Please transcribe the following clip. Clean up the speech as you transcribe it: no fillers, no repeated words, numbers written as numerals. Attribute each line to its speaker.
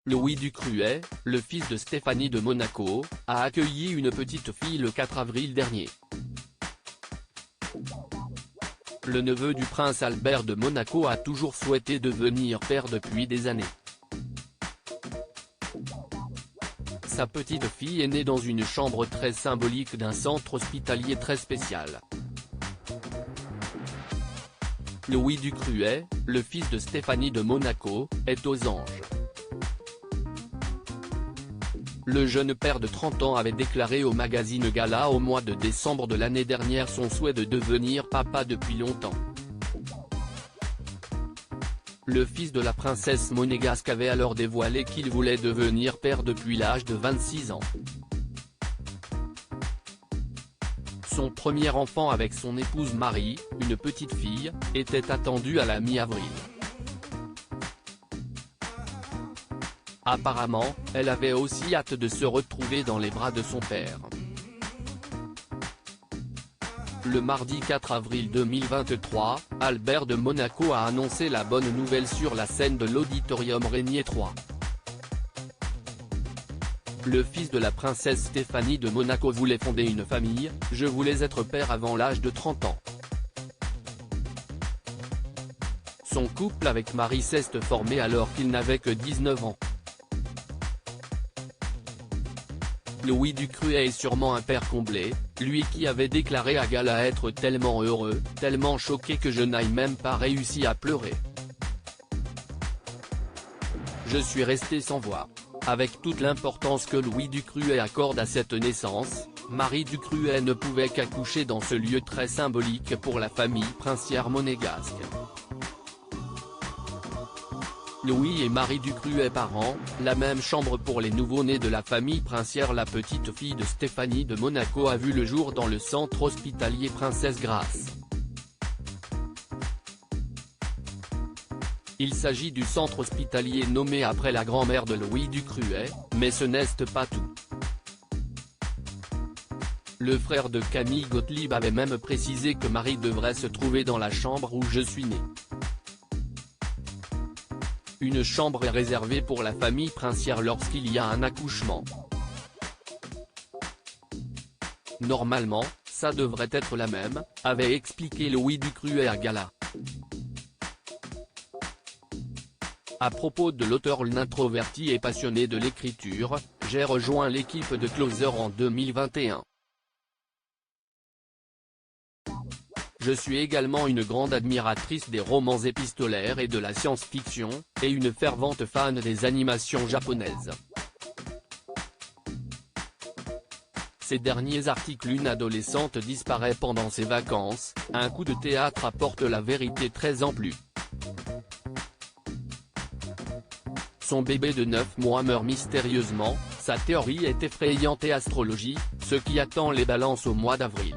Speaker 1: Louis Ducruet, le fils de Stéphanie de Monaco, a accueilli une petite fille le 4 avril dernier. Le neveu du prince Albert de Monaco a toujours souhaité devenir père depuis des années. Sa petite fille est née dans une chambre très symbolique d'un centre hospitalier très spécial. Louis Ducruet, le fils de Stéphanie de Monaco, est aux anges. Le jeune père de 30 ans avait déclaré au magazine Gala au mois de décembre de l'année dernière son souhait de devenir papa depuis longtemps. Le fils de la princesse monégasque avait alors dévoilé qu'il voulait devenir père depuis l'âge de 26 ans. Son premier enfant avec son épouse Marie, une petite fille, était attendu à la mi-avril. Apparemment, elle avait aussi hâte de se retrouver dans les bras de son père. Le mardi 4 avril 2023, Albert de Monaco a annoncé la bonne nouvelle sur la scène de l'Auditorium Régnier 3. Le fils de la princesse Stéphanie de Monaco voulait fonder une famille, je voulais être père avant l'âge de 30 ans. Son couple avec Marie s'est formé alors qu'il n'avait que 19 ans. Louis Ducruet est sûrement un père comblé, lui qui avait déclaré à Gala être tellement heureux, tellement choqué que je n'ai même pas réussi à pleurer. Je suis resté sans voix. Avec toute l'importance que Louis Ducruet accorde à cette naissance, Marie Ducruet ne pouvait qu'accoucher dans ce lieu très symbolique pour la famille princière monégasque. Louis et Marie Ducruet parents, la même chambre pour les nouveau-nés de la famille princière. La petite fille de Stéphanie de Monaco a vu le jour dans le centre hospitalier Princesse Grace. Il s'agit du centre hospitalier nommé après la grand-mère de Louis Ducruet, mais ce n'est pas tout. Le frère de Camille Gottlieb avait même précisé que Marie devrait se trouver dans la chambre où je suis né. Une chambre est réservée pour la famille princière lorsqu'il y a un accouchement. Normalement, ça devrait être la même, avait expliqué Louis Ducruet à Gala. À propos de l'auteur l'introverti et passionné de l'écriture, j'ai rejoint l'équipe de Closer en 2021. Je suis également une grande admiratrice des romans épistolaires et de la science-fiction, et une fervente fan des animations japonaises. Ces derniers articles. Une adolescente disparaît pendant ses vacances, un coup de théâtre apporte la vérité très amplue. Son bébé de 9 mois meurt mystérieusement, sa théorie est effrayante et astrologie, ce qui attend les balances au mois d'avril.